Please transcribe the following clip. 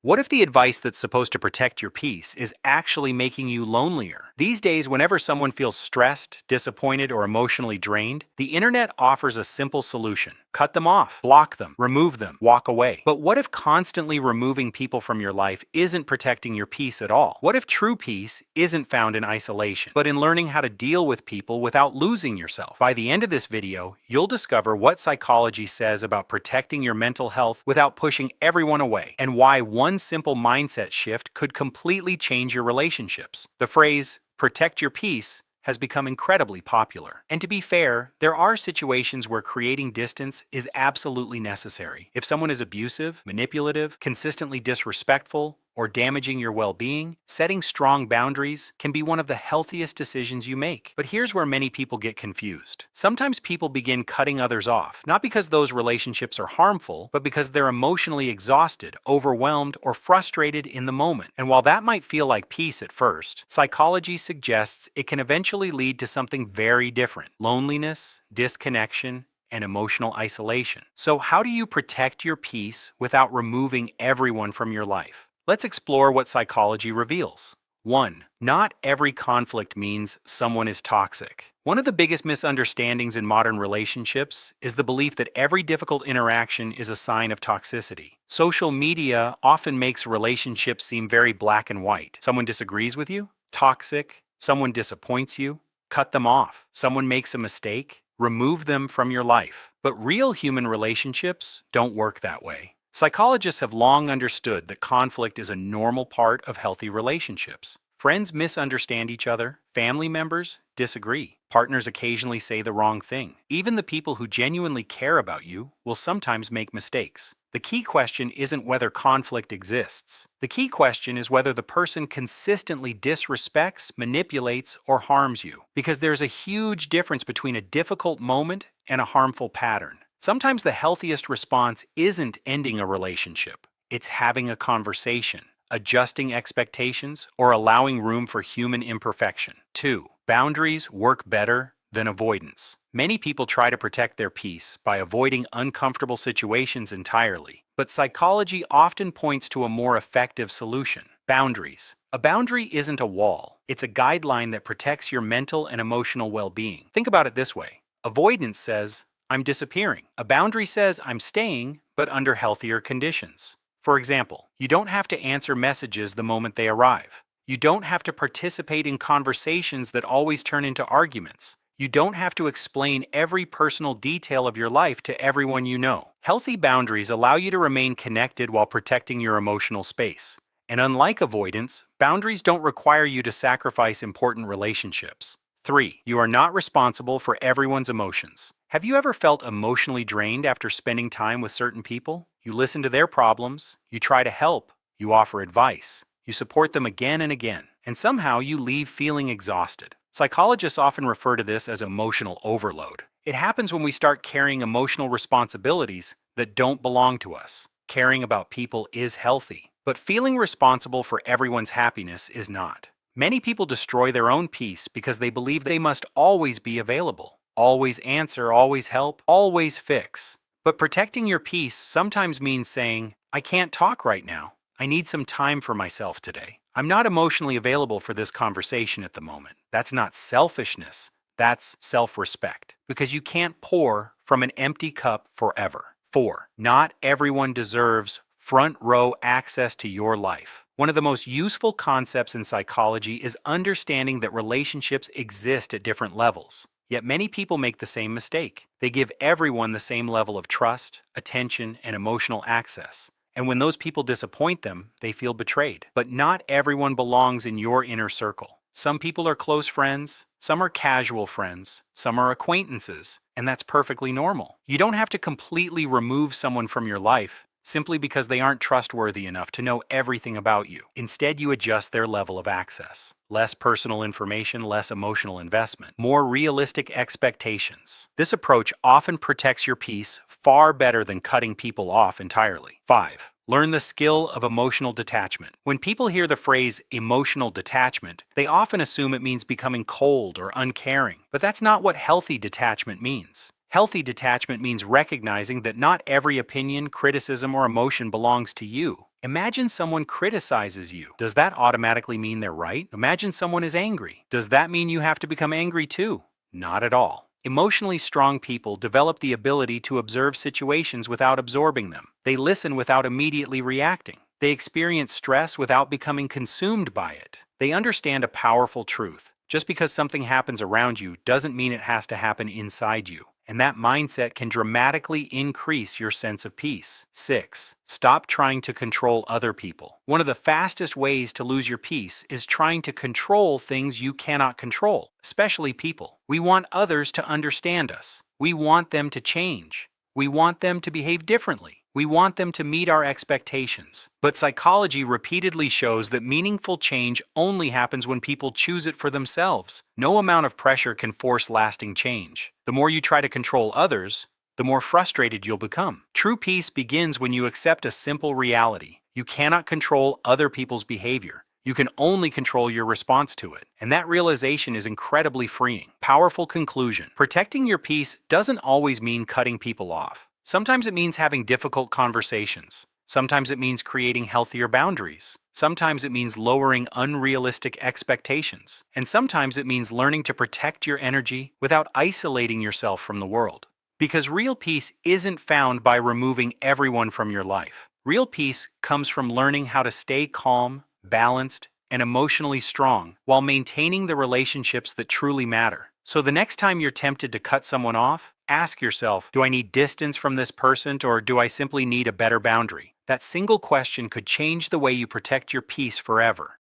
What if the advice that's supposed to protect your peace is actually making you lonelier? These days, whenever someone feels stressed, disappointed, or emotionally drained, the internet offers a simple solution. Cut them off, block them, remove them, walk away. But what if constantly removing people from your life isn't protecting your peace at all? What if true peace isn't found in isolation, but in learning how to deal with people without losing yourself? By the end of this video, you'll discover what psychology says about protecting your mental health without pushing everyone away, and why one simple mindset shift could completely change your relationships. The phrase, protect your peace, has become incredibly popular. And to be fair, there are situations where creating distance is absolutely necessary. If someone is abusive, manipulative, consistently disrespectful, or damaging your well-being, setting strong boundaries can be one of the healthiest decisions you make. But here's where many people get confused. Sometimes people begin cutting others off, not because those relationships are harmful, but because they're emotionally exhausted, overwhelmed, or frustrated in the moment. And while that might feel like peace at first, psychology suggests it can eventually lead to something very different: loneliness, disconnection, and emotional isolation. So how do you protect your peace without removing everyone from your life? Let's explore what psychology reveals. 1. Not every conflict means someone is toxic. One of the biggest misunderstandings in modern relationships is the belief that every difficult interaction is a sign of toxicity. Social media often makes relationships seem very black and white. Someone disagrees with you? Toxic. Someone disappoints you? Cut them off. Someone makes a mistake? Remove them from your life. But real human relationships don't work that way. Psychologists have long understood that conflict is a normal part of healthy relationships. Friends misunderstand each other, family members disagree, partners occasionally say the wrong thing. Even the people who genuinely care about you will sometimes make mistakes. The key question isn't whether conflict exists. The key question is whether the person consistently disrespects, manipulates, or harms you. Because there's a huge difference between a difficult moment and a harmful pattern. Sometimes the healthiest response isn't ending a relationship. It's having a conversation, adjusting expectations, or allowing room for human imperfection. 2. Boundaries work better than avoidance. Many people try to protect their peace by avoiding uncomfortable situations entirely, but psychology often points to a more effective solution: boundaries. A boundary isn't a wall. It's a guideline that protects your mental and emotional well-being. Think about it this way. Avoidance says, I'm disappearing. A boundary says I'm staying, but under healthier conditions. For example, you don't have to answer messages the moment they arrive. You don't have to participate in conversations that always turn into arguments. You don't have to explain every personal detail of your life to everyone you know. Healthy boundaries allow you to remain connected while protecting your emotional space. And unlike avoidance, boundaries don't require you to sacrifice important relationships. 3. You are not responsible for everyone's emotions. Have you ever felt emotionally drained after spending time with certain people? You listen to their problems, you try to help, you offer advice, you support them again and again, and somehow you leave feeling exhausted. Psychologists often refer to this as emotional overload. It happens when we start carrying emotional responsibilities that don't belong to us. Caring about people is healthy, but feeling responsible for everyone's happiness is not. Many people destroy their own peace because they believe they must always be available. Always answer, always help, always fix. But protecting your peace sometimes means saying, I can't talk right now. I need some time for myself today. I'm not emotionally available for this conversation at the moment. That's not selfishness. That's self-respect. Because you can't pour from an empty cup forever. 4. Not everyone deserves front row access to your life. One of the most useful concepts in psychology is understanding that relationships exist at different levels. Yet many people make the same mistake. They give everyone the same level of trust, attention, and emotional access. And when those people disappoint them, they feel betrayed. But not everyone belongs in your inner circle. Some people are close friends, some are casual friends, some are acquaintances, and that's perfectly normal. You don't have to completely remove someone from your life simply because they aren't trustworthy enough to know everything about you. Instead, you adjust their level of access. Less personal information, less emotional investment, more realistic expectations. This approach often protects your peace far better than cutting people off entirely. 5. Learn the skill of emotional detachment. When people hear the phrase emotional detachment, they often assume it means becoming cold or uncaring. But that's not what healthy detachment means. Healthy detachment means recognizing that not every opinion, criticism, or emotion belongs to you. Imagine someone criticizes you. Does that automatically mean they're right? Imagine someone is angry. Does that mean you have to become angry too? Not at all. Emotionally strong people develop the ability to observe situations without absorbing them. They listen without immediately reacting. They experience stress without becoming consumed by it. They understand a powerful truth. Just because something happens around you doesn't mean it has to happen inside you. And that mindset can dramatically increase your sense of peace. 6. Stop trying to control other people. One of the fastest ways to lose your peace is trying to control things you cannot control, especially people. We want others to understand us. We want them to change. We want them to behave differently. We want them to meet our expectations. But psychology repeatedly shows that meaningful change only happens when people choose it for themselves. No amount of pressure can force lasting change. The more you try to control others, the more frustrated you'll become. True peace begins when you accept a simple reality. You cannot control other people's behavior. You can only control your response to it. And that realization is incredibly freeing. Powerful conclusion. Protecting your peace doesn't always mean cutting people off. Sometimes it means having difficult conversations. Sometimes it means creating healthier boundaries. Sometimes it means lowering unrealistic expectations. And sometimes it means learning to protect your energy without isolating yourself from the world. Because real peace isn't found by removing everyone from your life. Real peace comes from learning how to stay calm, balanced, and emotionally strong while maintaining the relationships that truly matter. So the next time you're tempted to cut someone off, ask yourself, do I need distance from this person or do I simply need a better boundary? That single question could change the way you protect your peace forever.